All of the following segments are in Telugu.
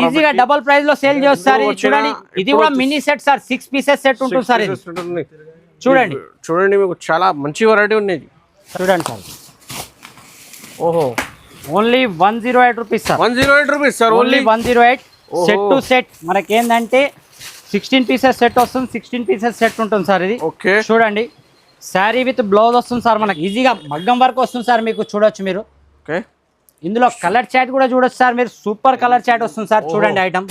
ఈజీగా డబుల్ ప్రైస్ లో సేల్ చేస్తారు. ఇది చూడండి, ఇది కూడా mini set sir, 6 pieces set ఉంటుంది సార్. ఇది చూడండి చూడండి, మీకు చాలా మంచి వెరైటీ ఉంది. చూడండి సార్, ఓహో only 108 rupees sir. 108 rupees sir, only 108. Set to set మనకేందంటే 16 పీసెస్ సెట్ వస్తుంది, 16 పీసెస్ సెట్ ఉంటుంది సార్. ఇది ఓకే చూడండి, శారీ విత్ బ్లౌజ్ వస్తుంది సార్. మనకి ఈజీగా మగ్గం వర్క్ వస్తుంది సార్. మీకు చూడొచ్చు మీరు. ఓకే, ఇందులో కలర్ చాట్ కూడా చూడొచ్చు సార్ మీరు. సూపర్ కలర్ చాట్ వస్తుంది సార్. చూడండి ఐటమ్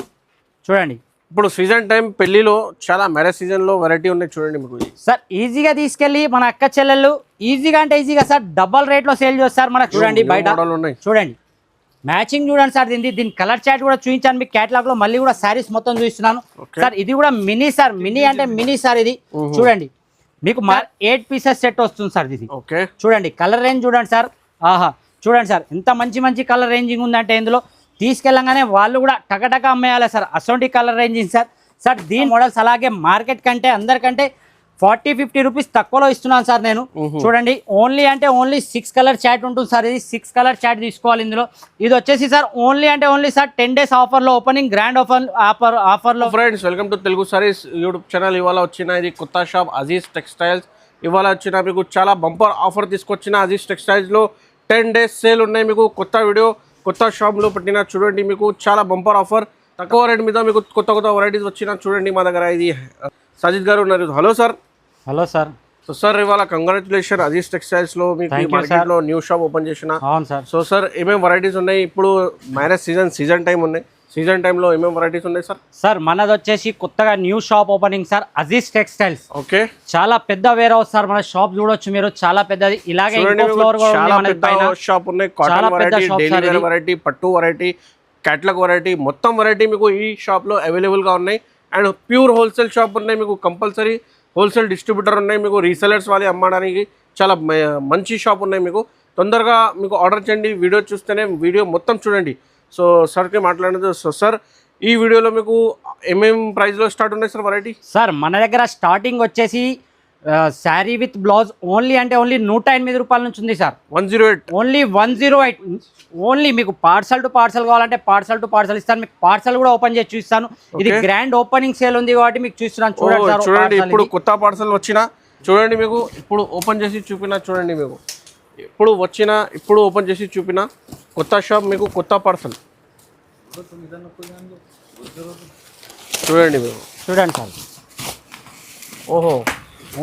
చూడంండి. ఇప్పుడు సీజన్ టైం పెళ్లిలో చాలా మ్యారేజ్ సీజన్ లో వెరైటీ ఉన్నాయి చూడండి మీకు సార్. ఈజీగా తీసుకెళ్ళి మన అక్క చెల్లెళ్ళు ఈజీగా అంటే ఈజీగా సార్ డబల్ రేట్ లో సేల్ చేస్తారు మనకు. చూడండి బయట చూడండి, మ్యాచింగ్ చూడండి సార్. దీని కలర్ చాట్ కూడా చూపించాను మీకు కేటలాగ్ లో. మళ్ళీ కూడా శారీస్ మొత్తం చూపిస్తున్నాను సార్. ఇది కూడా మినీ సార్, మినీ అంటే మినీ సార్. ఇది చూడండి, మీకు 8 పీసెస్ సెట్ వస్తుంది సార్. ఇది చూడండి, కలర్ రేంజ్ చూడండి సార్. ఆహా చూడండి సార్, ఎంత మంచి మంచి కలర్ రేంజింగ్ ఉందంటే ఇందులో తీసుకెళ్ళగానే వాళ్ళు కూడా టకటక అమ్మేయాలి సార్. అసొంటి కలర్ రేంజింగ్ సార్. సార్ దీని మోడల్స్ అలాగే మార్కెట్ కంటే అందరికంటే 40-50 రూపీస్ తక్కువలో ఇస్తున్నాను సార్ నేను. చూడండి, ఓన్లీ అంటే ఓన్లీ 6 కలర్ చాట్ ఉంటుంది సార్. ఇది 6 కలర్ చాట్ తీసుకోవాలి ఇందులో. ఇది వచ్చేసి సార్ ఓన్లీ అంటే ఓన్లీ సార్ 10 days ఆఫర్లో, ఓపెనింగ్ గ్రాండ్ ఆఫర్లో. Friends, welcome to Telugu saris YouTube channel. ఇవాళ వచ్చిన ఇది కొత్త షాప్ అజీజ్ టెక్స్టైల్స్. ఇవాళ వచ్చిన మీకు చాలా బంపర్ ఆఫర్ తీసుకొచ్చిన అజీజ్ టెక్స్టైల్స్లో 10 days సేల్ ఉన్నాయి. మీకు కొత్త వీడియో కొత్త షాప్లో పెట్టిన చూడండి, మీకు చాలా బంపర్ ఆఫర్ తక్కువ రేట్ మీద మీకు కొత్త కొత్త వెరైటీస్ వచ్చిన చూడండి మా దగ్గర. ఇది సజిత్ గారు ఉన్నారు. Hello sir. Hello sir. So sir, ఇవాళ కంగ్రాచులేషన్ అజీజ్ టెక్స్టైల్స్లో మీకు మార్కెట్లో న్యూ షాప్ ఓపెన్ చేసిన. అవును సార్. సో సార్, ఏమేమి వెరైటీస్ ఉన్నాయి? ఇప్పుడు మ్యారేజ్ సీజన్ టైం ఉన్నాయి. సీజన్ టైంలో ఏమేమి వెరైటీస్ ఉన్నాయి సార్? సార్ మనది వచ్చేసి కొత్తగా new shop opening sir, Aziz textiles. Okay, చాలా పెద్ద వేర్ హౌస్ సార్. మన షాప్ చూడొచ్చు మీరు, చాలా పెద్దది. ఇలాగే షాప్ ఉన్నాయి. Cotton variety, daily wear variety, పట్టు వెరైటీ, క్యాటలాగ్ వెరైటీ, మొత్తం వెరైటీ మీకు ఈ షాప్లో అవైలబుల్గా ఉన్నాయి. అండ్ ప్యూర్ హోల్సేల్ షాప్ ఉన్నాయి మీకు. కంపల్సరీ హోల్సేల్ డిస్ట్రిబ్యూటర్ ఉన్నాయి మీకు. రీసెలర్స్ వాళ్ళు అమ్మడానికి చాలా మంచి షాప్ ఉన్నాయి మీకు. తొందరగా మీకు ఆర్డర్ చేయండి. వీడియో చూస్తేనే వీడియో మొత్తం చూడండి. సో సార్కి మాట్లాడదు. సో సార్, ఈ వీడియోలో మీకు ఏమేం ప్రైస్లో స్టార్ట్ ఉన్నాయి సార్ వెరైటీ? సార్ మన దగ్గర స్టార్టింగ్ వచ్చేసి శారీ విత్ బ్లౌజ్ ఓన్లీ అంటే ఓన్లీ 108 రూపాయల నుంచి ఉంది సార్. 108, ఓన్లీ 108. ఓన్లీ మీకు పార్సల్ టు పార్సల్ కావాలంటే పార్సల్ టు పార్సల్ ఇస్తాను. మీకు పార్సల్ కూడా ఓపెన్ చేసి చూస్తాను. ఇది గ్రాండ్ ఓపెనింగ్ సేల్ ఉంది కాబట్టి మీకు చూస్తున్నాను. చూడండి, ఇప్పుడు కొత్త పార్సల్ వచ్చిన చూడండి మీకు. ఇప్పుడు ఓపెన్ చేసి చూపిన చూడండి మీకు. ఇప్పుడు ఓపెన్ చేసి చూపిన కొత్త షాప్ మీకు. కొత్త పార్సల్ చూడండి మీకు. చూడండి సార్, ఓహో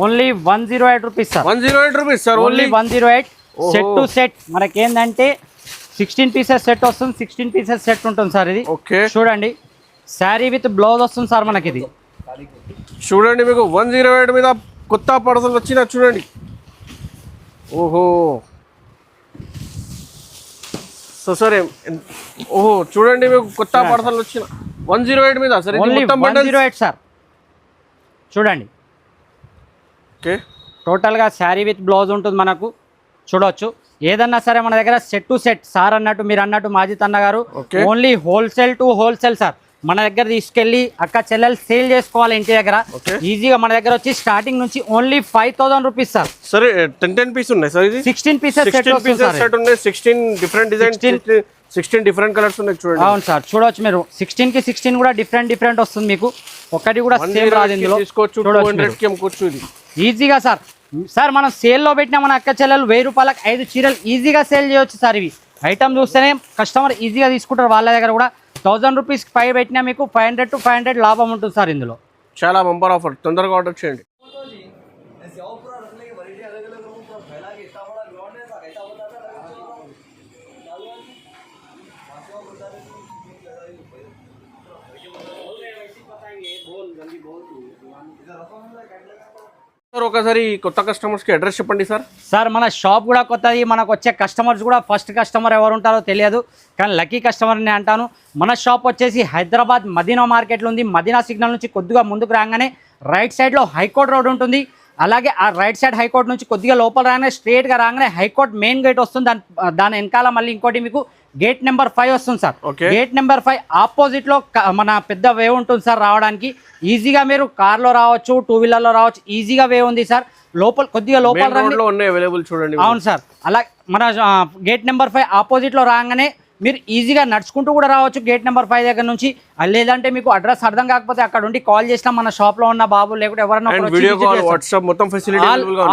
only 108 rupees sir. 108 rupees sir, only 108. Set to set మనకేందంటే 16 పీసెస్ సెట్ వస్తుంది, 16 పీసెస్ సెట్ ఉంటుంది సార్. ఇది ఓకే, చూడండి, శారీ విత్ బ్లౌజ్ వస్తుంది సార్ మనకి. ఇది చూడండి మీకు 108 మీద కొత్త పార్సల్ వచ్చిన చూడండి. ఓహో, సో సరే, ఓహో చూడండి మీకు కొత్త పార్సల్ వచ్చిన 108 మీద సార్. Only 108 sir. చూడండి, ఓకే, టోటల్గా శారీ విత్ బ్లౌజ్ ఉంటుంది మనకు. చూడవచ్చు, ఏదన్నా సరే మన దగ్గర సెట్ టు సెట్. సార్ అన్నట్టు, మీరు అన్నట్టు మాజిద్ అన్న గారు, only wholesale to wholesale sir. మన దగ్గర తీసుకెళ్ళి అక్క చెల్లెలు సేల్ చేసుకోవాలి ఇంటి దగ్గర ఈజీగా. మన దగ్గర వచ్చి స్టార్టింగ్ నుంచి ఓన్లీ 5000 రూపీస్ సార్. సరే, 10 పీస్ ఉన్నాయి సార్. ఇది 16 పీసెస్ సెట్ ఉన్నాయి. 16 డిఫరెంట్ డిజైన్, 16 డిఫరెంట్ కలర్స్ ఉన్నాయి చూడండి. అవును సార్, చూడవచ్చు మీరు. 16 కి 16 కూడా డిఫరెంట్ వస్తుంది మీకు. ఒకటి కూడా సేమ్ రాదు ఇందులో. తీసుకోవచ్చు ఈజీగా సార్. సార్ మనం సేల్లో పెట్టినా మన అక్క చెల్లెలు 1000 రూపాయలకు 5 చీరలు ఈజీగా సేల్ చేయొచ్చు సార్. ఇవి ఐటమ్ చూస్తేనే కస్టమర్ ఈజీగా తీసుకుంటారు. వాళ్ళ దగ్గర కూడా 1000 రూపీస్కి 5 పెట్టినా మీకు 500 to 500 లాభం ఉంటుంది సార్ ఇందులో. చాలా బంపర్ ఆఫర్. తొందరగా ఆర్డర్ చేయండి. సార్, ఒకసారి కొత్త కస్టమర్స్కి అడ్రస్ చెప్పండి సార్. సార్ మన షాప్ కూడా కొత్తది. మనకు వచ్చే కస్టమర్స్ కూడా ఫస్ట్ కస్టమర్ ఎవరు ఉంటారో తెలియదు, కానీ లక్కీ కస్టమర్ నేను అంటాను. మన షాప్ వచ్చేసి హైదరాబాద్ మదీనా మార్కెట్లో ఉంది. మదీనా సిగ్నల్ నుంచి కొద్దిగా ముందుకు రాగానే రైట్ సైడ్లో హైకోర్ట్ రోడ్ ఉంటుంది. అలాగే ఆ రైట్ సైడ్ హైకోర్ట్ నుంచి కొద్దిగా లోపల రాగానే స్ట్రేట్గా రాగానే హైకోర్ట్ మెయిన్ గేట్ వస్తుంది. దాని వెనకాల మళ్ళీ ఇంకోటి మీకు గేట్ నెంబర్ 5 వస్తుంది సార్. గేట్ నెంబర్ 5 ఆపోజిట్లో మన పెద్ద వే ఉంటుంది సార్. రావడానికి ఈజీగా మీరు కార్లో రావచ్చు, 2 వీలర్లో రావచ్చు. ఈజీగా వే ఉంది సార్. లోపల కొద్దిగా లోపల చూడండి. అవును సార్. అలా మన గేట్ నెంబర్ 5 ఆపోజిట్లో రాగానే మీరు ఈజీగా నడుచుకుంటూ కూడా రావచ్చు గేట్ నెంబర్ 5 దగ్గర నుంచి. లేదంటే మీకు అడ్రస్ అర్థం కాకపోతే అక్కడ ఉండి కాల్ చేసినా మన షాప్ లో ఉన్న బాబు లేకుంటే ఎవరైనా వీడియో కాల్ వాట్సాప్ మొత్తం ఫెసిలిటీ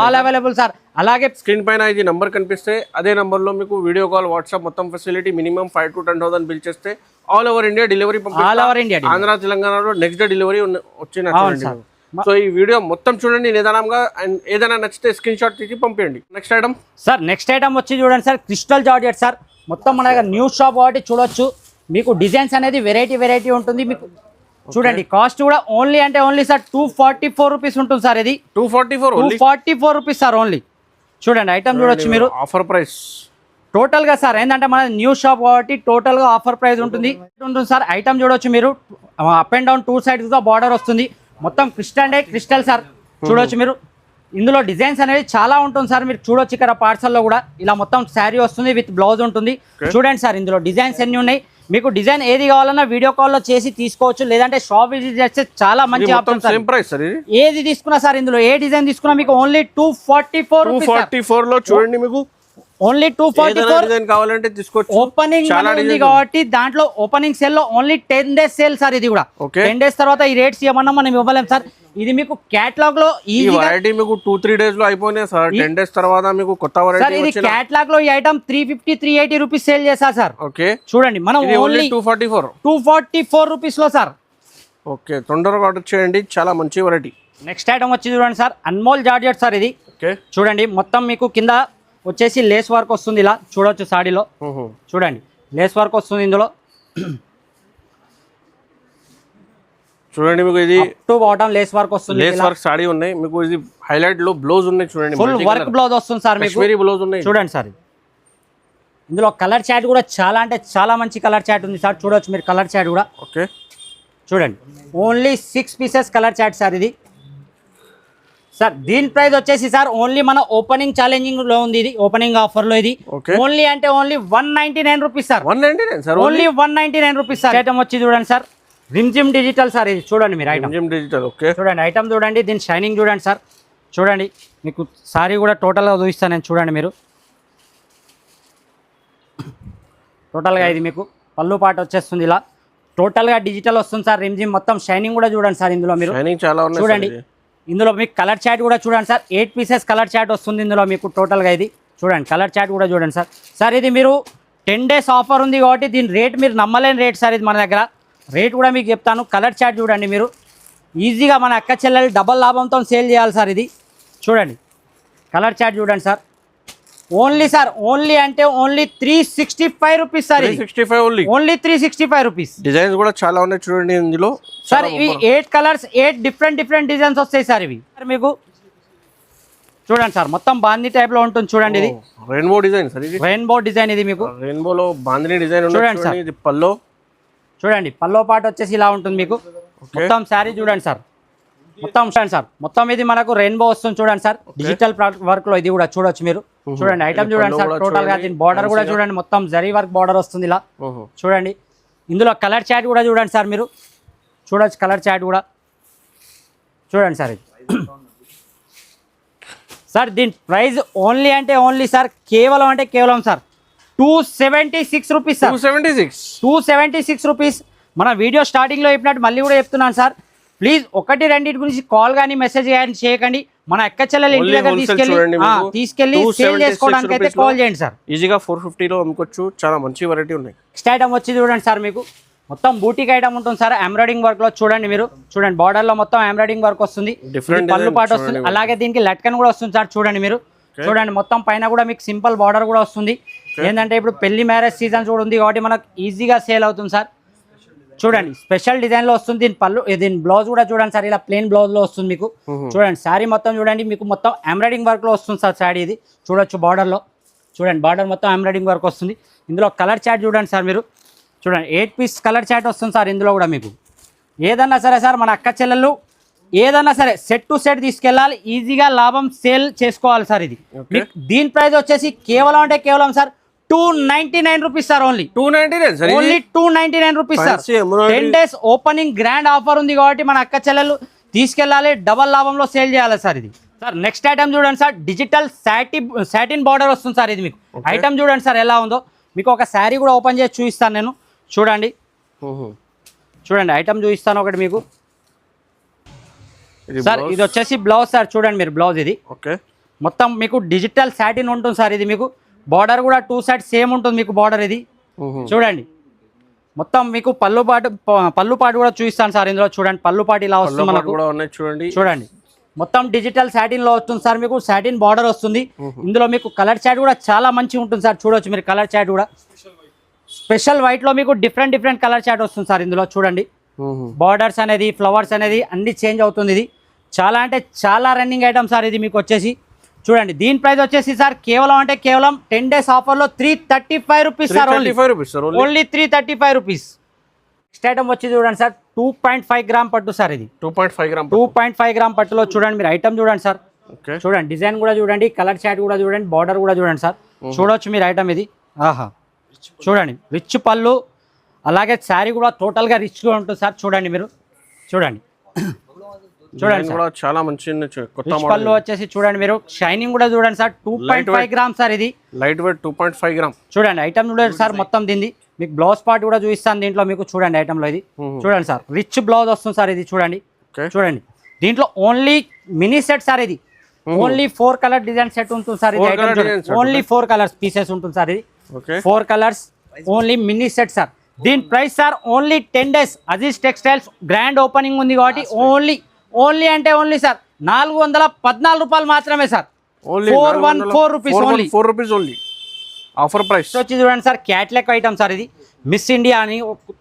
ఆల్ అవైలబుల్ సార్. అలాగే స్క్రీన్ పైన ఇది నంబర్ కనిపిస్తే అదే నంబర్ లో మీకు వీడియో కాల్ వాట్సాప్ మొత్తం ఫెసిలిటీ మినిమం 5 to 10,000 బిల్ చేస్తే all over India delivery all over India Andhra తెలంగాణలో నెక్స్ట్ డే డెలివరీ వచ్చిన. సో ఈ వీడియో మొత్తం చూడండి నిదానంగా, అండ్ ఏదైనా నచ్చితే స్క్రీన్ షాట్ తీసి పంపించండి. Next item sir, next item వచ్చి చూడండి సార్, క్రిస్టల్ జార్జెట్ సార్. మొత్తం మన దగ్గర న్యూ షాప్ కాబట్టి చూడొచ్చు. మీకు డిజైన్స్ అనేది వెరైటీ ఉంటుంది. మీకు చూడండి కాస్ట్ కూడా ఓన్లీ అంటే ఓన్లీ సార్ 244 రూపీస్ ఉంటుంది సార్. ఇది 244 రూపీస్ సార్ ఓన్లీ. చూడండి ఐటమ్ చూడొచ్చు మీరు, ఆఫర్ ప్రైస్ టోటల్ గా సార్. ఏంటంటే మన న్యూ షాప్ కాబట్టి టోటల్ గా ఆఫర్ ప్రైస్ ఉంటుంది సార్. ఐటమ్ చూడొచ్చు మీరు, అప్ అండ్ డౌన్ 2 sides గా బార్డర్ వస్తుంది. మొత్తం క్రిస్టల్ సార్ చూడొచ్చు మీరు. ఇందులో డిజైన్స్ అనేది చాలా ఉంటుంది సార్. మీరు చూడొచ్చు ఇక్కడ పార్సల్లో కూడా ఇలా మొత్తం శారీ వస్తుంది విత్ బ్లౌజ్ ఉంటుంది. చూడండి సార్ ఇందులో డిజైన్స్ ఎన్ని ఉన్నాయి. మీకు డిజైన్ ఏది కావాలన్నా వీడియో కాల్లో చేసి తీసుకోవచ్చు, లేదంటే షాప్ విజిట్ చేస్తే చాలా మంచి ఆప్షన్ సార్. ఏది తీసుకున్నా సార్ ఇందులో ఏ డిజైన్ తీసుకున్నా మీకు ఓన్లీ 244 లో చూడండి. మీకు ఓన్లీ 244 కావాలంటే తీసుకోవచ్చు. ఓపెనింగ్ ఉంది కాబట్టి దాంట్లో ఓపెనింగ్ సేల్ లో ఓన్లీ 10 days సేల్ సార్. ఇది కూడా 10 days తర్వాత ఈ రేట్స్ ఏమన్నా మనం ఇవ్వలేం సార్. ఇది మీకు కేటలాగ్ లో ఈ వెరైటీ మీకు 2-3 days లో అయిపోయినాయి సార్. 10 days తర్వాత మీకు కొత్త వెరైటీ సార్. ఇది కేటలాగ్ లో ఈ ఐటమ్ 350-380 రూపీస్ సేల్ చేసా సార్. ఓకే చూడండి మనం ఓన్లీ 244 రూపీస్ లో సార్. ఓకే, తొందరగా ఆర్డర్ చేయండి, చాలా మంచి వెరైటీ. నెక్స్ట్ ఐటమ్ వచ్చి చూడండి సార్, అన్మోల్ జార్జెట్ సార్. ఇది చూడండి మొత్తం మీకు కింద వచ్చేసి లేస్ వర్క్ వస్తుంది. ఇలా చూడొచ్చు సాడీలో చూడండి లేస్ వర్క్ వస్తుంది ఇందులో. చూడండి మీకు ఇది టు బాటమ్ లేస్ వర్క్ వస్తుంది. లేస్ వర్క్ సాడీ ఉన్నాయి మీకు. ఇది హైలైట్ లో బ్లౌజ్ ఉన్నాయి చూడండి, ఫుల్ వర్క్ బ్లౌజ్ వస్తుంది సార్ మీకు. బ్లౌజ్ ఉన్నాయి చూడండి సార్. ఇందులో కలర్ చాట్ కూడా చాలా అంటే చాలా మంచి కలర్ చాట్ ఉంది సార్. చూడొచ్చు మీరు కలర్ చాట్ కూడా. ఓకే చూడండి only 6 pieces colour chart sir ఇది సార్. దీని ప్రైస్ వచ్చేసి సార్ ఓన్లీ మన ఓపెనింగ్ ఛాలెంజింగ్ లో ఉంది. ఇది ఓపెనింగ్ ఆఫర్ లో ఇది ఓన్లీ అంటే only 199 rupees sir. 199 sir only 199 rupees sir. Item వచ్చి చూడండి సార్, రిమ్జిమ్ డిజిటల్ సార్. ఇది చూడండి మీరు ఐటమ్ డిజిటల్. ఓకే చూడండి ఐటమ్ చూడండి, దీని షైనింగ్ చూడండి సార్. చూడండి మీకు సారీ కూడా టోటల్గా చూపిస్తాను నేను. చూడండి మీరు టోటల్గా ఇది మీకు పళ్ళు పాట వచ్చేస్తుంది. ఇలా టోటల్గా డిజిటల్ వస్తుంది సార్. రిమ్జిమ్ మొత్తం షైనింగ్ కూడా చూడండి సార్ ఇందులో మీరు. చూడండి ఇందులో మీకు కలర్ చాట్ కూడా చూడండి సార్. 8 pieces కలర్ చాట్ వస్తుంది ఇందులో మీకు టోటల్గా. ఇది చూడండి కలర్ చాట్ కూడా చూడండి సార్. సార్ ఇది మీరు 10 days ఆఫర్ ఉంది కాబట్టి దీని రేట్ మీరు నమ్మలేని రేట్ సార్. ఇది మన దగ్గర రేట్ కూడా మీకు చెప్తాను. కలర్ చాట్ చూడండి మీరు, ఈజీగా మన అక్క చెల్లెలు డబల్ లాభంతో సేల్ చేయాలి సార్. ఇది చూడండి కలర్ చాట్ చూడండి సార్. ఓన్లీ సార్ ఓన్లీ అంటే only 365 rupees sir. 365 only 365 rupees. Designs కూడా చాలా ఉన్నాయి చూడండి ఇందులో సార్. ఇవి 8 కలర్స్ 8 డిఫరెంట్ డిజైన్స్ వస్తాయి సార్. ఇవి మీకు చూడండి సార్ మొత్తం బాందీ టైప్ లో ఉంటుంది. చూడండి ఇది రెయిన్బో డిజైన్ సార్. ఇది రెయిన్బో డిజైన్. ఇది మీకు రెయిన్బో లో బాందీ డిజైన్ చూడండి సార్. ఇది పల్లో చూడండి పల్లో పాట వచ్చేసి ఇలా ఉంటుంది మీకు. మొత్తం శారీ చూడండి సార్. మొత్తం చూడండి సార్. మొత్తం ఇది మనకు రెయిన్బో వస్తుంది చూడండి సార్. డిజిటల్ వర్క్ లో ఇది కూడా చూడొచ్చు మీరు. చూడండి ఐటమ్ చూడండి సార్. టోటల్ గా దీని బార్డర్ కూడా చూడండి, మొత్తం జరీ వర్క్ బార్డర్ వస్తుంది ఇలా. చూడండి ఇందులో కలర్ చాట్ కూడా చూడండి సార్ మీరు. చూడొచ్చు కలర్ చాట్ కూడా చూడండి సార్. ఇది సార్ దీని ప్రైస్ ఓన్లీ అంటే ఓన్లీ సార్ కేవలం అంటే కేవలం సార్ 276 రూపీస్ సార్. 276 రూపీస్. మన వీడియో స్టార్టింగ్లో చెప్పినట్టు మళ్ళీ కూడా చెప్తున్నాను సార్. ప్లీజ్ ఒకటి రెండింటి గురించి కాల్ కానీ మెసేజ్ కానీ చేయకండి. మన అక్క చెల్లెలు ఇంటి దగ్గర తీసుకెళ్ళి సేల్ చేసుకోవడానికి అయితే కాల్ చేయండి సార్. ఈజీగా 450 లో అమ్ముకోవచ్చు. చాలా మంచి వెరైటీ ఉన్నాయి. నెక్స్ట్ ఐటమ్ వచ్చి చూడండి సార్, మీకు మొత్తం బూటిక్ ఐటమ్ ఉంటుంది సార్. ఎంబ్రాయిడింగ్ వర్క్ లో చూడండి మీరు. చూడండి బార్డర్ లో మొత్తం ఎంబ్రాయిడింగ్ వర్క్ వస్తుంది, పళ్ళు పాట వస్తుంది. అలాగే దీనికి లట్కన్ కూడా వస్తుంది సార్. చూడండి మీరు. చూడండి మొత్తం పైన కూడా మీకు సింపుల్ బార్డర్ కూడా వస్తుంది. ఏంటంటే ఇప్పుడు పెళ్లి మ్యారేజ్ సీజన్ కూడా ఉంది కాబట్టి మనకు ఈజీగా సేల్ అవుతుంది సార్. చూడండి స్పెషల్ డిజైన్ లో వస్తుంది. దీని పళ్ళు దీని బ్లౌజ్ కూడా చూడండి సార్. ఇలా ప్లెయిన్ బ్లౌజ్ లో వస్తుంది మీకు. చూడండి శారీ మొత్తం చూడండి మీకు మొత్తం ఎంబ్రాయిడింగ్ వర్క్ లో వస్తుంది సార్ శారీ. ఇది చూడొచ్చు బార్డర్ లో. చూడండి బార్డర్ మొత్తం ఎంబ్రాయిడింగ్ వర్క్ వస్తుంది. ఇందులో కలర్ చాట్ చూడండి సార్ మీరు. చూడండి 8 piece కలర్ చాట్ వస్తుంది సార్ ఇందులో కూడా మీకు. ఏదన్నా సరే సార్ మన అక్క చెల్లెళ్ళు ఏదన్నా సరే సెట్ టు సెట్ తీసుకెళ్ళాలి, ఈజీగా లాభం సేల్ చేసుకోవాలి సార్. ఇది దీని ప్రైస్ వచ్చేసి కేవలం అంటే కేవలం sir 299 rupees sir. Only 299 rupees sir. 10 days opening grand offer ఉంది కాబట్టి మన అక్క చెల్లెలు తీసుకెళ్ళాలి, డబల్ లాభంలో సేల్ చేయాలి సార్. ఇది సార్ నెక్స్ట్ ఐటమ్ చూడండి సార్. డిజిటల్ సాటిన్ బార్డర్ వస్తుంది సార్. ఇది మీకు ఐటమ్ చూడండి సార్ ఎలా ఉందో. మీకు ఒక శారీ కూడా ఓపెన్ చేసి చూపిస్తాను నేను. చూడండి చూడండి ఐటమ్ చూపిస్తాను ఒకటి మీకు. సార్ ఇది వచ్చేసి బ్లౌజ్ సార్. చూడండి మీరు బ్లౌజ్ ఇది. ఓకే, మొత్తం మీకు డిజిటల్ సాటిన్ ఉంటుంది సార్. ఇది మీకు బార్డర్ కూడా 2 సైడ్ సేమ్ ఉంటుంది మీకు బార్డర్ ఇది. చూడండి మొత్తం మీకు పళ్ళు పాటు కూడా చూపిస్తాను సార్ ఇందులో. చూడండి పళ్ళు పాటు ఇలా వస్తుంది మనకు. చూడండి మొత్తం డిజిటల్ సాటిన్ లో వస్తుంది సార్. మీకు సాటిన్ బార్డర్ వస్తుంది. ఇందులో మీకు కలర్ చాట్ కూడా చాలా మంచిగా ఉంటుంది సార్. చూడొచ్చు మీరు కలర్ చాట్ కూడా స్పెషల్ వైట్ లో మీకు డిఫరెంట్ కలర్ చాట్ వస్తుంది సార్ ఇందులో. చూడండి బార్డర్స్ అనేది ఫ్లవర్స్ అనేది అన్ని చేంజ్ అవుతుంది. ఇది చాలా అంటే చాలా రన్నింగ్ ఐటమ్ సార్ ఇది మీకు వచ్చేసి. చూడండి దీని ప్రైస్ వచ్చేసి సార్ కేవలం 10 days ఆఫర్ లో 335 rupees sir. Only 335 rupees. Next item వచ్చి చూడండి సార్ 2.5 గ్రామ్ పట్టు సార్. ఇది 2.5 గ్రామ్ పట్టులో చూడండి మీరు ఐటమ్ చూడండి సార్. చూడండి డిజైన్ కూడా చూడండి, కలర్ చాట్ కూడా చూడండి, బార్డర్ కూడా చూడండి సార్. చూడొచ్చు మీరు ఐటమ్ ఇది. ఆహా చూడండి రిచ్ పళ్ళు, అలాగే శారీ కూడా టోటల్ గా రిచ్ గా ఉంటుంది సార్. చూడండి మీరు చూడండి చూడండి కూడా చాలా మంచి పళ్ళు వచ్చేసి చూడండి మీరు. షైనింగ్ కూడా చూడండి సార్. 2.5 gram sir. ఇది లైట్ వెయిట్ 2.5 గ్రామ్. చూడండి ఐటమ్ చూడండి సార్. మొత్తం దీన్ని మీకు బ్లౌజ్ పార్ట్ కూడా చూపిస్తాను దీంట్లో మీకు. చూడండి ఐటమ్ లో ఇది చూడండి సార్. రిచ్ బ్లౌజ్ వస్తుంది సార్ ఇది. చూడండి చూడండి దీంట్లో ఓన్లీ మినీ సెట్ సార్. ఇది ఓన్లీ 4 కలర్ డిజైన్ సెట్ ఉంటుంది సార్. ఇది ఐటమ్ ఓన్లీ 4 కలర్స్ పీసెస్ ఉంటుంది సార్. ఇది 4 colours only mini set sir. దీని price sir only 10 days Aziz textiles grand opening ఉంది కాబట్టి ఓన్లీ అంటే ఓన్లీ సార్ 414 రూపాయలు మాత్రమే సార్. 414 రూపీస్ ఓన్లీ ఆఫర్ ప్రైస్ వచ్చి చూడండి సార్. Catalogue item sir. ఇది మిస్ ఇండియా అని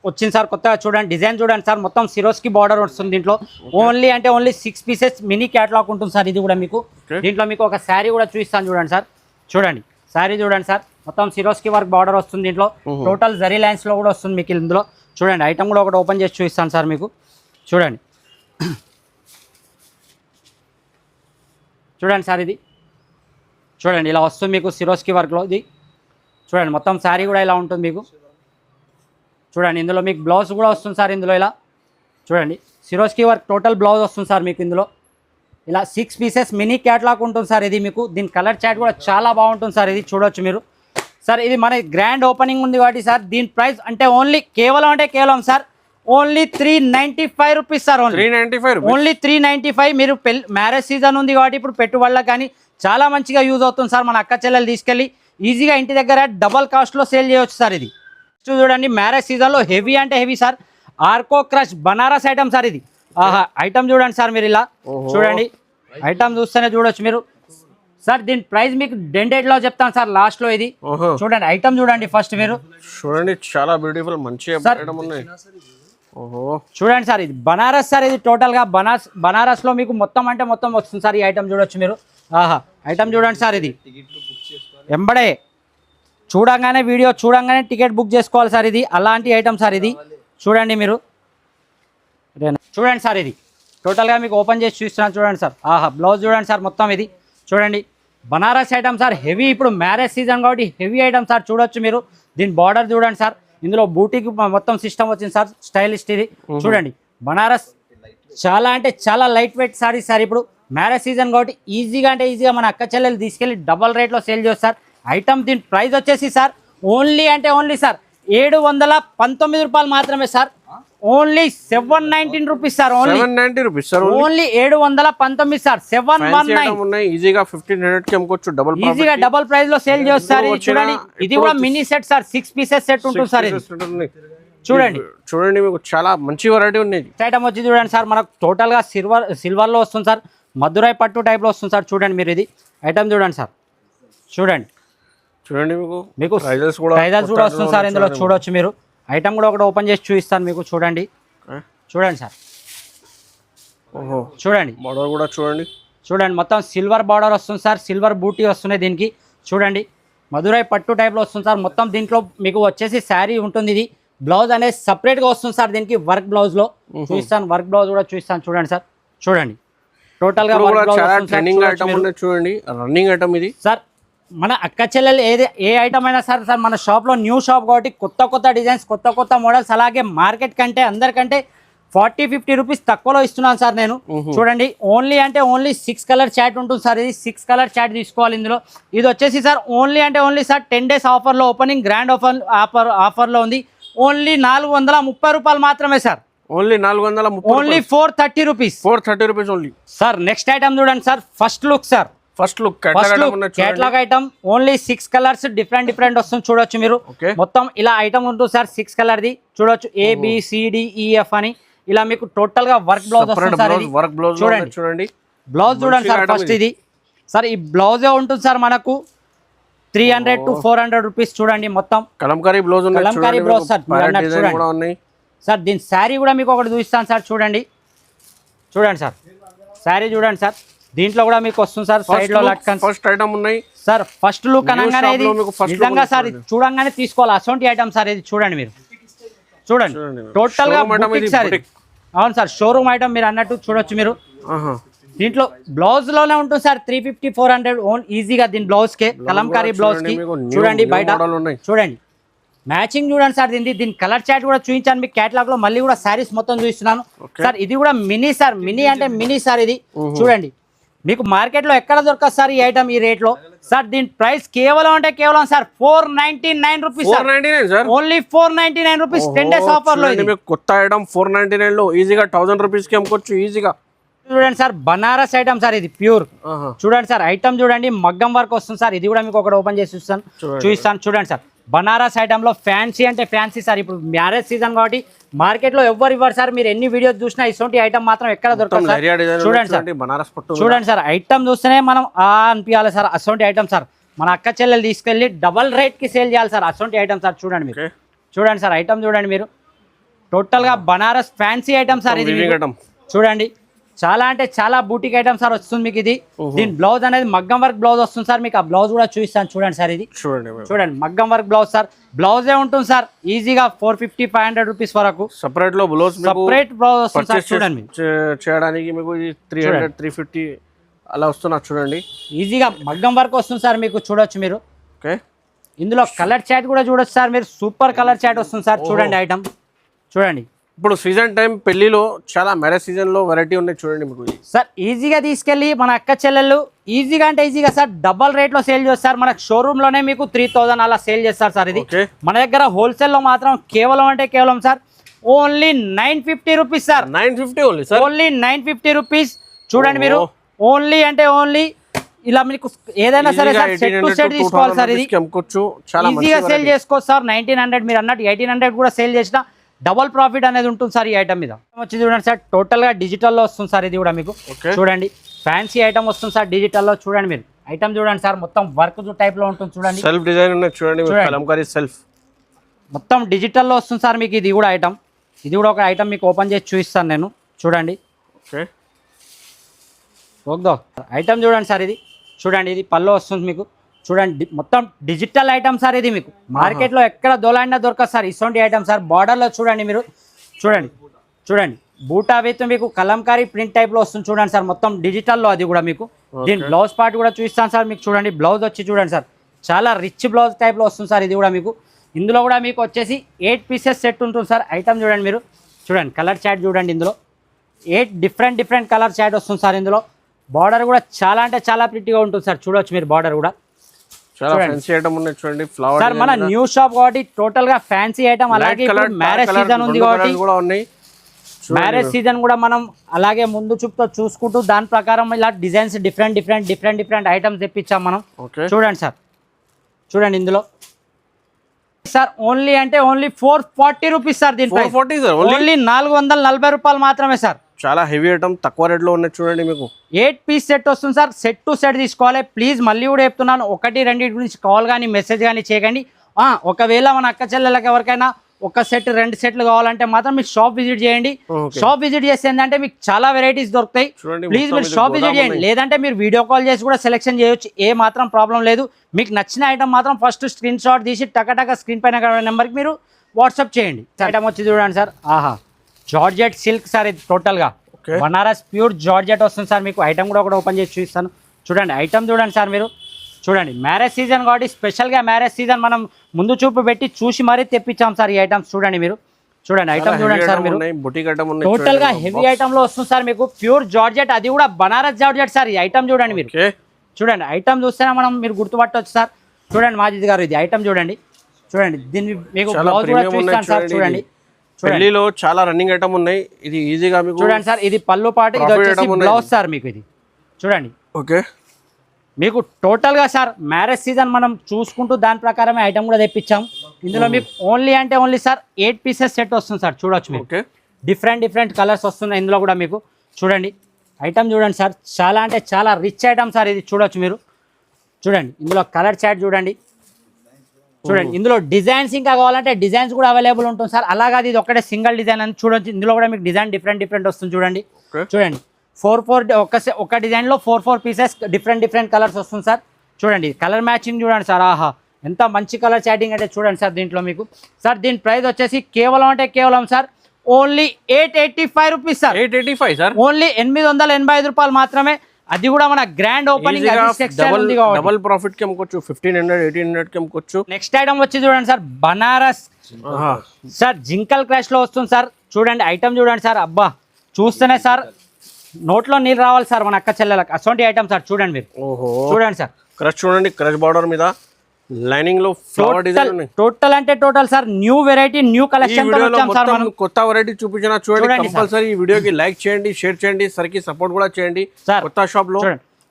వచ్చింది సార్ కొత్తగా. చూడండి డిజైన్ చూడండి సార్. మొత్తం సిరోస్కి బార్డర్ వస్తుంది దీంట్లో. ఓన్లీ అంటే ఓన్లీ 6 పీసెస్ మినీ క్యాట్లాగ్ ఉంటుంది సార్. ఇది కూడా మీకు దీంట్లో మీకు ఒక శారీ కూడా చూపిస్తాను చూడండి సార్. చూడండి శారీ చూడండి సార్. మొత్తం సిరోస్కి వర్క్ బార్డర్ వస్తుంది దీంట్లో. టోటల్ జరీ లైన్స్ లో కూడా వస్తుంది మీకు ఇందులో. చూడండి ఐటమ్ కూడా ఒకటి ఓపెన్ చేసి చూపిస్తాను సార్ మీకు. చూడండి చూడండి సార్. ఇది చూడండి ఇలా వస్తుంది మీకు సిరోస్కి వర్క్లో. ఇది చూడండి మొత్తం శారీ కూడా ఇలా ఉంటుంది మీకు. చూడండి ఇందులో మీకు బ్లౌజ్ కూడా వస్తుంది సార్ ఇందులో. ఇలా చూడండి సిరోస్కి వర్క్ టోటల్ బ్లౌజ్ వస్తుంది సార్ మీకు ఇందులో. ఇలా 6 పీసెస్ మినీ క్యాట్లాగ్ ఉంటుంది సార్ ఇది మీకు. దీని కలర్ చాట్ కూడా చాలా బాగుంటుంది సార్. ఇది చూడొచ్చు మీరు సార్. ఇది మన గ్రాండ్ ఓపెనింగ్ ఉంది కాబట్టి సార్ దీని ప్రైస్ అంటే ఓన్లీ కేవలం sir only 395 rupees sir. Only 395. మీరు మ్యారేజ్ సీజన్ ఉంది కాబట్టి ఇప్పుడు పెట్టుబడులకు కానీ చాలా మంచిగా యూజ్ అవుతుంది సార్. మన అక్క చెల్లెలు తీసుకెళ్ళి ఈజీగా ఇంటి దగ్గర డబల్ కాస్ట్లో సేల్ చేయవచ్చు సార్. ఇది చూడండి మ్యారేజ్ సీజన్లో హెవీ అంటే హెవీ సార్. ఆర్కో క్రష్ బనారస్ ఐటమ్ సార్. ఇది ఆహా ఐటమ్ చూడండి సార్ మీరు. ఇలా చూడండి ఐటమ్ చూస్తేనే చూడొచ్చు మీరు సార్. దీని ప్రైస్ మీకు డెంటెడ్ లో చెప్తాను సార్ లాస్ట్ లో. ఇది చూడండి ఐటమ్ చూడండి ఫస్ట్ మీరు. చూడండి చాలా బ్యూటిఫుల్ మంచి చూడండి సార్. ఇది బనారస్ సార్. ఇది టోటల్ గా బనారస్ లో మీకు మొత్తం అంటే మొత్తం వస్తుంది సార్. ఈ ఐటమ్ చూడొచ్చు మీరు. ఆహా ఐటమ్ చూడండి సార్. ఇది ఎంబడే చూడంగానే వీడియో చూడంగానే టికెట్ బుక్ చేసుకోవాలి సార్. ఇది అలాంటి ఐటమ్ సార్. ఇది చూడండి మీరు. చూడండి సార్. ఇది టోటల్గా మీకు ఓపెన్ చేసి చూస్తున్నాను చూడండి సార్. ఆహా బ్లౌజ్ చూడండి సార్. మొత్తం ఇది చూడండి బనారస్ ఐటమ్ సార్. హెవీ ఇప్పుడు మ్యారేజ్ సీజన్ కాబట్టి హెవీ ఐటమ్ సార్. చూడొచ్చు మీరు. దీని బార్డర్ చూడండి సార్. ఇందులో బూటీకి మొత్తం సిస్టమ్ వచ్చింది సార్. స్టైలిస్ట్ ఇది చూడండి. బనారస్ చాలా అంటే చాలా లైట్ వెయిట్ సారీ సార్. ఇప్పుడు మ్యారేజ్ సీజన్ కాబట్టి ఈజీగా అంటే ఈజీగా మన అక్క చెల్లెలు తీసుకెళ్ళి డబల్ రేట్లో సేల్ చేస్తారు ఐటమ్. దీని ప్రైస్ వచ్చేసి సార్ ఓన్లీ అంటే ఓన్లీ సార్ 719 రూపాయలు మాత్రమే sir. Only 719 rupees sir. Only 719 sir. 719 ఈజీగా 1500 కి అమ్ముకోవచ్చు. ఈజీగా డబుల్ ప్రైస్ లో సేల్ చేస్తారు. చూడండి ఇది కూడా mini set sir. 6 pieces set ఉంటుంది సార్. ఇది చూడండి మీకు చాలా మంచి వెరైటీ ఉంది. ఐటమ్ వచ్చి చూడండి సార్. మనకు టోటల్ గా సిల్వర్ లో వస్తుంది సార్. మధురై పట్టు టైప్ లో వస్తుంది సార్. చూడండి మీరు. ఇది ఐటమ్ చూడండి సార్. చూడండి మీకు ప్రైజెస్ కూడా వస్తుంది సార్ ఇందులో. చూడొచ్చు మీరు. ఐటమ్ కూడా ఒకటి ఓపెన్ చేసి చూపిస్తాను మీకు. చూడండి సార్. చూడండి బార్డర్ కూడా చూడండి మొత్తం సిల్వర్ బార్డర్ వస్తుంది సార్. సిల్వర్ బూటీ వస్తున్నాయి దీనికి. చూడండి మధురై పట్టు టైప్లో వస్తుంది సార్. మొత్తం దీంట్లో మీకు వచ్చేసి శారీ ఉంటుంది. ఇది బ్లౌజ్ అనేది సపరేట్గా వస్తుంది సార్. దీనికి వర్క్ బ్లౌజ్లో చూపిస్తాను. వర్క్ బ్లౌజ్ కూడా చూపిస్తాను చూడండి సార్. చూడండి టోటల్గా చూడండి రన్నింగ్ ఐటమ్ ఇది సార్. మన అక్క చెల్లెలు ఏ ఐటమ్ అయినా సార్ మన షాప్లో న్యూ షాప్ కాబట్టి కొత్త డిజైన్స్ కొత్త మోడల్స్ అలాగే మార్కెట్ కంటే అందరికంటే 40-50 రూపీస్ తక్కువలో ఇస్తున్నాను సార్ నేను. చూడండి ఓన్లీ అంటే ఓన్లీ 6 కలర్ చాట్ ఉంటుంది సార్. ఇది 6 కలర్ చాట్ తీసుకోవాలి ఇందులో. ఇది వచ్చేసి సార్ ఓన్లీ అంటే ఓన్లీ సార్ 10 days ఆఫర్లో ఓపెనింగ్ గ్రాండ్ ఆఫర్లో ఉంది. ఓన్లీ 430 రూపాయలు మాత్రమే sir. Only 430, only 430 rupees. 430 rupees only sir. Next item చూడండి sir, first look sir. First look catalogue item only 6 colours different వస్తుంది చూడొచ్చు మీరు. మొత్తం ఇలా ఐటమ్ ఉంటుంది సార్ 6 కలర్ ది చూడొచ్చు. ABCDEF అని ఇలా మీకు టోటల్ గా వర్క్ బ్లౌజ్ వస్తుంది సార్. చూడండి బ్లౌజ్ చూడండి సార్. ఫస్ట్ ఇది సార్ ఈ బ్లౌజే ఉంటుంది సార్ మనకు 300 to 400 రూపీస్. చూడండి మొత్తం Kalamkari blouse Kalamkari blouse sir. చూడండి సార్ దీని శారీ కూడా మీకు ఒకటి చూపిస్తాను సార్. చూడండి సార్ శారీ చూడండి సార్. దీంట్లో కూడా మీకు వస్తుంది సార్ సైడ్ లో లట్కన్. ఫస్ట్ ఐటమ్ ఉన్నాయి సార్. ఫస్ట్ లుక్ అనగానే ఇది నిజంగా సార్ చూడంగానే తీసుకోవాలి అసొంటి ఐటమ్ సార్. ఇది చూడండి మీరు. చూడండి టోటల్ గా బుటిక్ సార్. అవును సార్ షోరూమ్ ఐటమ్ మీరు అన్నట్టు చూడొచ్చు మీరు. దీంట్లో బ్లౌజ్ లోనే ఉంటుంది సార్ 350-400 ఓన్ ఈజీగా. దీని బ్లౌజ్ కే కలంకారీ బ్లౌజ్ కి చూడండి బయట చూడండి మ్యాచింగ్ చూడండి సార్. దీని కలర్ చాట్ కూడా చూపించాను మీకు కేటలాగ్ లో. మళ్ళీ కూడా శారీస్ మొత్తం చూపిస్తున్నాను సార్. ఇది కూడా మినీ సార్. మినీ అంటే మినీ సార్. ఇది చూడండి మీకు మార్కెట్ లో ఎక్కడ దొరకదు సార్ ఈ ఐటమ్ ఈ రేట్ లో సార్. దీని ప్రైస్ కేవలం అంటే కేవలం sir 499 rupees. Only 499 rupees 10 days offer లో. కొత్త ఐటమ్ 499 లో ఈజీగా 1000 రూపీస్ కి అమ్ముకోవచ్చు ఈజీగా. చూడండి సార్ బనారస్ ఐటమ్ సార్. ఇది ప్యూర్. చూడండి సార్ ఐటమ్ చూడండి మగ్గం వర్క్ వస్తుంది సార్. ఇది కూడా మీకు ఒకటి ఓపెన్ చేసి చూపిస్తాను. చూడండి సార్ బనారస్ ఐటమ్ లో ఫ్యాన్సీ అంటే ఫ్యాన్సీ సార్. ఇప్పుడు మ్యారేజ్ సీజన్ కాబట్టి మార్కెట్ లో ఎవరు ఇవ్వరు సార్. మీరు ఎన్ని వీడియోస్ చూసినా ఇటువంటి ఐటమ్ మాత్రం ఎక్కడ దొరకదు సార్. చూడండి సార్ చూడండి సార్ ఐటమ్ చూస్తేనే మనం అనిపించాలి సార్. అసొంటి ఐటమ్ సార్ మన అక్క చెల్లెలు తీసుకెళ్ళి డబల్ రేట్ కి సేల్ చేయాలి సార్. అసొంటి ఐటమ్ సార్. చూడండి మీరు. చూడండి సార్ ఐటమ్ చూడండి మీరు. టోటల్ గా బనారస్ ఫ్యాన్సీ ఐటమ్ సార్. ఇది చూడండి చాలా అంటే చాలా బూటిక్ ఐటమ్ సార్ వస్తుంది మీకు. ఇది దీని బ్లౌజ్ అనేది మగ్గం వర్క్ బ్లౌజ్ వస్తుంది సార్. మీకు ఆ బ్లౌజ్ కూడా చూపిస్తాను చూడండి సార్. ఇది చూడండి మగ్గం వర్క్ బ్లౌజ్ సార్. బ్లౌజే ఉంటుంది సార్ ఈజీగా 450-500 రూపీస్ వరకు. సెపరేట్ లో బ్లౌజ్ సెపరేట్ బ్లౌజ్ వస్తుంది సార్. చూడండి చేయడానికి మీకు 300-350 అలా వస్తున్నా చూడండి. ఈజీగా మగ్గం వర్క్ వస్తుంది సార్ మీకు. చూడొచ్చు మీరు. ఇందులో కలర్ చాట్ కూడా చూడొచ్చు సార్ మీరు. సూపర్ కలర్ చాట్ వస్తుంది సార్. చూడండి ఐటమ్ చూడండి. ఇప్పుడు సీజన్ టైం పెళ్లిలో చాలా మ్యారేజ్ సీజన్ లో వెరైటీ ఉన్నాయి చూడండి మీకు సార్. ఈజీగా తీసుకెళ్ళి మన అక్క చెల్లెళ్ళు ఈజీగా అంటే ఈజీగా సార్ డబల్ రేట్ లో సేల్ చేస్తారు. మనకు షోరూమ్ లోనే మీకు 3000 అలా సేల్ చేస్తారు సార్. ఇది మన దగ్గర హోల్సేల్ లో మాత్రం కేవలం అంటే కేవలం sir only 950 rupees sir. 950 only sir. Only 950 rupees. చూడండి మీరు. ఓన్లీ అంటే ఓన్లీ ఇలా మీకు ఏదైనా సరే సార్ సెట్ టు సెట్ తీసుకోవాలి సార్. ఇది ఈజీగా సేల్ చేసుకోవచ్చు సార్. 1900 మీరు అన్నట్టు 1800 కూడా సేల్ చేసిన డబల్ ప్రాఫిట్ అనేది ఉంటుంది సార్ ఈ ఐటమ్ మీద. వచ్చి చూడండి సార్ టోటల్ గా డిజిటల్లో వస్తుంది సార్. ఇది కూడా మీకు చూడండి ఫ్యాన్సీ ఐటమ్ వస్తుంది సార్ డిజిటల్లో. చూడండి మీరు ఐటమ్ చూడండి సార్ మొత్తం వర్క్ టైప్ లో ఉంటుంది. చూడండి సెల్ఫ్ డిజైన్ ఉన్నాయి చూడండి. కలంకారీ సెల్ఫ్ మొత్తం డిజిటల్లో వస్తుంది సార్ మీకు. ఇది కూడా ఐటమ్. ఇది కూడా ఒక ఐటమ్ మీకు ఓపెన్ చేసి చూపిస్తాను నేను. చూడండి ఓకే ఐటమ్ చూడండి సార్. ఇది చూడండి ఇది పళ్ళు వస్తుంది మీకు. చూడండి మొత్తం డిజిటల్ ఐటమ్ సార్. ఇది మీకు మార్కెట్ లో ఎక్కడ దొలాడినా దొరకదు సార్ ఇటువంటి ఐటమ్ సార్. బార్డర్ లో చూడండి మీరు. చూడండి బూటా విత్ మీకు కలంకారీ ప్రింట్ టైప్ లో వస్తుంది చూడండి సార్. మొత్తం డిజిటల్లో అది కూడా మీకు. దీని బ్లౌజ్ పార్ట్ కూడా చూపిస్తాను సార్ మీకు. చూడండి బ్లౌజ్ వచ్చి చూడండి సార్ చాలా రిచ్ బ్లౌజ్ టైప్ లో వస్తుంది సార్. ఇది కూడా మీకు ఇందులో కూడా మీకు వచ్చేసి 8 పీసెస్ సెట్ ఉంటుంది సార్. ఐటమ్ చూడండి మీరు. చూడండి కలర్ చాట్ చూడండి. ఇందులో 8 డిఫరెంట్ కలర్ చాట్ వస్తుంది సార్. ఇందులో బార్డర్ కూడా చాలా అంటే చాలా ప్రిట్గా ఉంటుంది సార్. చూడొచ్చు మీరు బార్డర్ కూడా. సార్ మన న్యూ షాప్ కాబట్టి టోటల్ గా ఫ్యాన్సీ ఐటమ్. అలాగే మ్యారేజ్ సీజన్ ఉంది కాబట్టి మ్యారేజ్ సీజన్ కూడా మనం అలాగే ముందు చూపుతో చూసుకుంటూ దాని ప్రకారం ఇలా డిజైన్స్ డిఫరెంట్ ఐటమ్స్ తెప్పించాం మనం. చూడండి సార్. చూడండి ఇందులో సార్ ఓన్లీ అంటే ఓన్లీ 440 రూపీస్ సార్. దీని ఓన్లీ 440 రూపాయలు మాత్రమే సార్. చాలా హెవీ ఐటమ్ తక్కువ రేట్ లో ఉన్నాయి చూడండి మీకు. 8 పీస్ సెట్ వస్తుంది సార్. సెట్ టు సెట్ తీసుకోవాలి ప్లీజ్. మళ్ళీ కూడా చెప్తున్నాను 1-2 గురించి కాల్ కానీ మెసేజ్ కానీ చేయకండి. ఒకవేళ మన అక్క చెల్లెళ్ళకి ఎవరికైనా ఒక సెట్ 2 సెట్లు కావాలంటే మాత్రం మీరు షాప్ విజిట్ చేయండి. షాప్ విజిట్ చేస్తే ఏంటంటే మీకు చాలా వెరైటీస్ దొరుకుతాయి. ప్లీజ్ మీరు షాప్ విజిట్ చేయండి. లేదంటే మీరు వీడియో కాల్ చేసి కూడా సెలెక్షన్ చేయొచ్చు. ఏ మాత్రం ప్రాబ్లం లేదు. మీకు నచ్చిన ఐటమ్ మాత్రం ఫస్ట్ స్క్రీన్ షాట్ తీసి టక స్క్రీన్ పైన నెంబర్కి మీరు వాట్సాప్ చేయండి. ఐటమ్ వచ్చి చూడండి సార్. Georgette silk sir. ఇది టోటల్ గా బనారస్ ప్యూర్ జార్జెట్ వస్తుంది సార్ మీకు. ఐటమ్ కూడా ఒకటి ఓపెన్ చేసి చూపిస్తాను. చూడండి ఐటమ్ చూడండి సార్ మీరు. చూడండి మ్యారేజ్ సీజన్ కాబట్టి స్పెషల్గా మ్యారేజ్ సీజన్ మనం ముందు చూపు పెట్టి చూసి మరీ తెప్పించాం సార్ ఈ ఐటమ్స్. చూడండి మీరు. చూడండి ఐటమ్ చూడండి సార్ మీరు బుటీక్ ఐటమ్ ఉన్నాయి టోటల్ గా హెవీ ఐటమ్ లో వస్తుంది సార్ మీకు ప్యూర్ జార్జెట్, అది కూడా బనారస్ జార్జెట్ సార్. ఈ ఐటమ్ చూడండి మీరు, చూడండి ఐటమ్ చూస్తేనే మనం మీరు గుర్తుపట్టవచ్చు సార్. చూడండి మాజిద్ గారు, ఇది ఐటమ్ చూడండి, చూడండి దీన్ని మీకు బ్లౌజ్ కూడా చూస్తాను సార్. చూడండి పెళ్లిలో చాలా రన్నింగ్ ఐటమ్ ఉన్నాయి, ఇది ఈజీగా మీకు చూడండి సార్. ఇది పళ్ళు పాటు, ఇది వచ్చేసి బ్లౌజ్ సార్ మీకు. ఇది చూడండి ఓకే మీకు టోటల్ గా సార్ మ్యారేజ్ సీజన్ మనం చూసుకుంటూ దాని ప్రకారమే ఐటమ్ కూడా తెప్పించాం. ఇందులో మీకు ఓన్లీ అంటే ఓన్లీ సార్ 8 పీసెస్ సెట్ వస్తుంది సార్. చూడొచ్చు మీరు, డిఫరెంట్ కలర్స్ వస్తున్నాయి ఇందులో కూడా మీకు. చూడండి ఐటమ్ చూడండి సార్, చాలా అంటే చాలా రిచ్ ఐటమ్ సార్. ఇది చూడొచ్చు మీరు, చూడండి ఇందులో కలర్ చార్ట్ చూడండి, చూడండి ఇందులో డిజైన్స్ ఇంకా కావాలంటే డిజైన్స్ కూడా అవైలబుల్ ఉంటుంది సార్. అలాగే ఇది ఒకటే సింగిల్ డిజైన్ అని చూడొచ్చు. ఇందులో కూడా మీకు డిజైన్ డిఫరెంట్ వస్తుంది. చూడండి చూడండి 4 ఒక డిజైన్లో 4 పీసెస్ డిఫరెంట్ కలర్స్ వస్తుంది సార్. చూడండి కలర్ మ్యాచింగ్ చూడండి సార్, ఆహా ఎంత మంచి కలర్ చాటింగ్ అంటే చూడండి సార్. దీంట్లో మీకు సార్ దీని ప్రైస్ వచ్చేసి కేవలం sir only 885 rupees sir. 885 sir, only 885 రూపాయలు మాత్రమే. అది కూడా మన గ్రాండ్ ఓపెనింగ్, డబుల్ ప్రాఫిట్ కి అమ్ముకోవచ్చు. 1500 1800 కి అమ్ముకోవచ్చు. నెక్స్ట్ ఐటమ్ వచ్చి చూడండి సార్, బనారస్ సార్ జింకల్ క్రాష్ లో వస్తుంది సార్. చూడండి ఐటమ్ చూడండి సార్, అబ్బా చూస్తేనే సార్ నోట్లో నీళ్ళు రావాలి సార్ మన అక్క చెల్లెలకు. అసొంటి ఐటమ్ సార్ చూడండి మీరు. చూడండి సార్ క్రష్ చూడండి, క్రష్ బార్డర్ మీద లైనింగ్ లో ఫ్లవర్ డిజైన్ ఉన్నాయి. టోటల్ అంటే total sir new variety, new collection తో వచ్చాం సార్ మనం. కొత్త వెరైటీ చూపించిన చూడండి. కంపల్సరీ ఈ వీడియోకి లైక్ చేయండి, షేర్ చేయండి, సరికి సపోర్ట్ కూడా చేయండి సార్. కొత్త షాప్ లో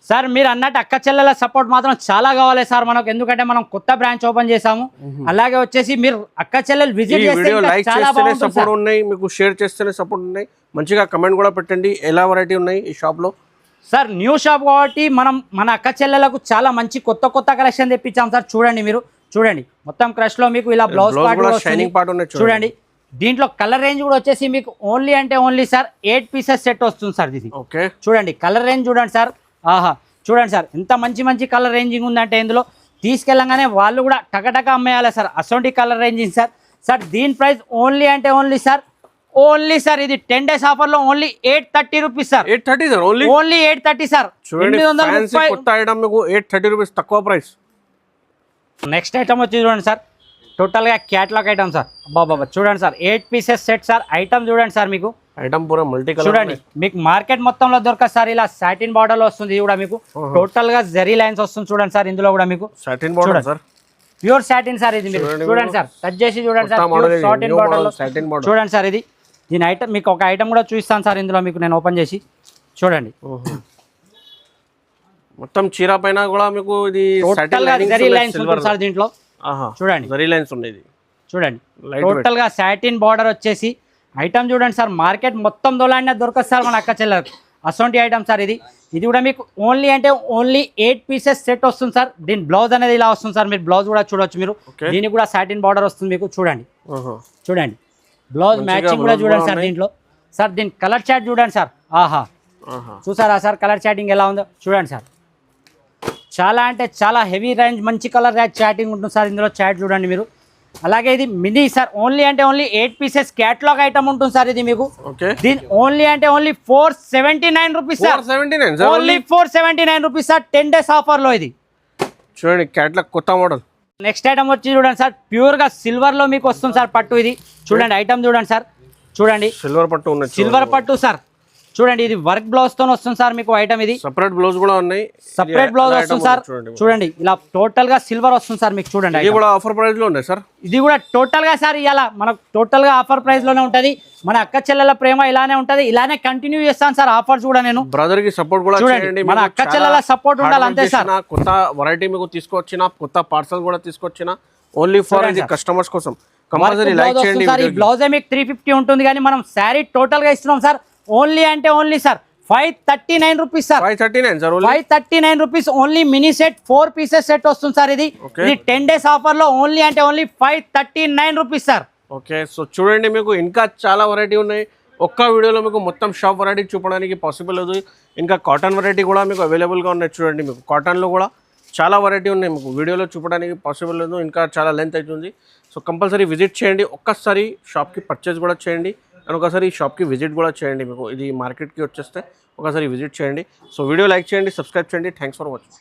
సార్ మీరు అన్నట్టు అక్క చెల్లెల సపోర్ట్ మాత్రం చాలా కావాలి సార్ మనకు, ఎందుకంటే మనం కొత్త బ్రాంచ్ ఓపెన్ చేసాము. అలాగే వచ్చేసి మీరు అక్క చెల్లెలు విజిట్ చేస్తే లైక్ చేస్తేనే సపోర్ట్ ఉన్నాయి, మీకు షేర్ చేస్తేనే సపోర్ట్ ఉన్నాయి. మంచిగా కమెంట్ కూడా పెట్టండి ఎలా వెరైటీ ఉన్నాయి ఈ షాప్ లో. సార్ న్యూ షాప్ కాబట్టి మనం మన అక్క చెల్లెలకు చాలా మంచి కొత్త కలెక్షన్ తెప్పించాం సార్. చూడండి మీరు, చూడండి మొత్తం క్రష్ లో మీకు ఇలా బ్లౌజ్ పార్ట్ ఉన్నాయి. చూడండి దీంట్లో కలర్ రేంజ్ కూడా వచ్చేసి మీకు ఓన్లీ అంటే ఓన్లీ సార్ 8 పీసెస్ సెట్ వస్తుంది సార్ ఇది. చూడండి కలర్ రేంజ్ చూడండి సార్, ఆహా చూడండి సార్ ఎంత మంచి కలర్ రేంజింగ్ ఉందంటే ఇందులో తీసుకెళ్ళగానే వాళ్ళు కూడా టకటక అమ్మేయాలి సార్. అసొంటి కలర్ రేంజింగ్ సార్. సార్ దీని ప్రైస్ ఓన్లీ అంటే ఓన్లీ సార్ ఇది 10 days ఆఫర్ లో only 830 rupees sir. 830 sir, only 830 sir. కొత్త ఐటమ్ మీకు 830 రూపీస్ తక్కువ ప్రైస్. నెక్స్ట్ ఐటమ్ వచ్చి చూడండి సార్, టోటల్ గా క్యాటలాగ్ ఐటమ్ సార్. బాబా చూడండి sir 8 pieces set sir. Item చూడండి సార్, మీకు ఐటమ్ పూరా మల్టీ కలర్ చూడండి. మీకు మార్కెట్ మొత్తంలో దొరకదు సార్, ఇలా సాటిన్ బార్డర్ లో వస్తుంది. ఇది కూడా మీకు టోటల్ గా జరీ లైన్స్ వస్తుంది చూడండి సార్. ఇందులో కూడా మీకు satin border sir, pure satin sir. ఇది మీరు చూడండి సార్, టచ్ చేసి చూడండి సార్, ప్యూర్ సాటిన్ బార్డర్ లో చూడండి సార్. ఇది దీని ఐటమ్ మీకు ఒక ఐటమ్ కూడా చూపిస్తాను సార్ ఇందులో మీకు, నేను ఓపెన్ చేసి చూడండి. మొత్తం చీర పైన కూడా మీకు ఇది జరీ లైన్స్ ఉంటుంది సార్ దీంట్లో. చూడండి జరీ లైన్స్ ఉన్నాయి, చూడండి టోటల్ గా సాటిన్ బార్డర్ వచ్చేసి ఐటమ్ చూడండి సార్. మార్కెట్ మొత్తం దొలాడినా దొరకదు సార్ మన అక్క చెల్లెలకు, అసొంటి ఐటమ్ సార్. ఇది కూడా మీకు ఓన్లీ అంటే ఓన్లీ 8 పీసెస్ సెట్ వస్తుంది సార్. దీని బ్లౌజ్ అనేది ఇలా వస్తుంది సార్, మీరు బ్లౌజ్ కూడా చూడొచ్చు మీరు. దీనికి కూడా సాటిన్ బార్డర్ వస్తుంది మీకు. చూడండి చూడండి బ్లౌజ్ మ్యాచింగ్ కూడా చూడండి సార్ దీంట్లో. సార్ దీని కలర్ చార్ట్ చూడండి సార్, ఆహా చూసారా సార్ కలర్ చాటింగ్ ఎలా ఉందో చూడండి సార్. చాలా అంటే చాలా హెవీ రేంజ్ మంచి కలర్ చాటింగ్ ఉంటుంది సార్ ఇందులో. చాట్ చూడండి మీరు. అలాగే ఇది మినీ సార్, ఓన్లీ అంటే ఓన్లీ 8 పీసెస్ క్యాటలాగ్ ఐటమ్ ఉంటుంది సార్. ఇది మీకు దీని ఓన్లీ అంటే only 479 rupees sir. Only 479 rupees sir 10 days offer లో. ఇది చూడండి క్యాటలాగ్ కొత్త మోడల్. నెక్స్ట్ ఐటమ్ వచ్చి చూడండి సార్, ప్యూర్ గా సిల్వర్ లో మీకు వస్తుంది సార్ పట్టు. ఇది చూడండి ఐటమ్ చూడండి సార్, చూడండి సిల్వర్ పట్టు ఉన్నది, సిల్వర్ పట్టు సార్. చూడండి ఇది వర్క్ బ్లౌజ్ తో వస్తుంది సార్ మీకు ఐటమ్. ఇది సెపరేట్ బ్లౌజ్ కూడా ఉన్నాయి, సెపరేట్ బ్లౌజ్ వస్తుంది సార్. చూడండి ఇలా టోటల్ గా సిల్వర్ వస్తుంది సార్ మీకు. చూడండి ఇది కూడా ఆఫర్ ప్రైస్ లో ఉన్నాయి సార్. ఇది కూడా టోటల్ గా సార్ ఇలా మనకు టోటల్ గా ఆఫర్ ప్రైస్ లోనే ఉంటది. మన అక్క చెల్లెల ప్రేమ ఇలానే ఉంటది, ఇలానే కంటిన్యూ చేస్తాను సార్ ఆఫర్స్ కూడా. నేను బ్రదర్ కి సపోర్ట్ కూడా చేయండి, మన అక్క చెల్లెల సపోర్ట్ ఉండాలి అంతే సార్. కొత్త వెరైటీ మీకు తీసుకొచ్చిన, కొత్త పార్సల్ కూడా తీసుకొచ్చిన, ఓన్లీ ఫర్ కస్టమర్స్ కోసం. కంపల్సరీ లైక్ చేయండి. ఈ బ్లౌజ్ మీకు 350 ఉంటుంది, కానీ మనం శారీ టోటల్ గా ఇస్తున్నాం సార్. ఓన్లీ అంటే only sir 539 rupees sir. 539 rupees only mini set 4 pieces set వస్తుంది సార్. ఇది 10 days ఆఫర్ లో ఓన్లీ అంటే only 539 rupees sir. Okay so చూడండి మీకు ఇంకా చాలా వెరైటీ ఉన్నాయి. ఒక్క వీడియోలో మీకు మొత్తం షాప్ వెరైటీ చూపడానికి పాసిబుల్ లేదు. ఇంకా కాటన్ వెరైటీ కూడా మీకు అవైలబుల్గా ఉన్నాయి. చూడండి మీకు కాటన్లో కూడా చాలా వెరైటీ ఉన్నాయి, మీకు వీడియోలో చూపడానికి పాసిబుల్ లేదు, ఇంకా చాలా లెంత్ అవుతుంది. సో కంపల్సరీ విజిట్ చేయండి, ఒక్కసారి షాప్కి పర్చేజ్ కూడా చేయండి, అండ్ ఒకసారి షాప్కి విజిట్ కూడా చేయండి. మీకు ఇది మార్కెట్కి వచ్చేస్తే ఒకసారి విజిట్ చేయండి. సో వీడియో లైక్ చేయండి, సబ్స్క్రైబ్ చేయండి. Thanks for watching.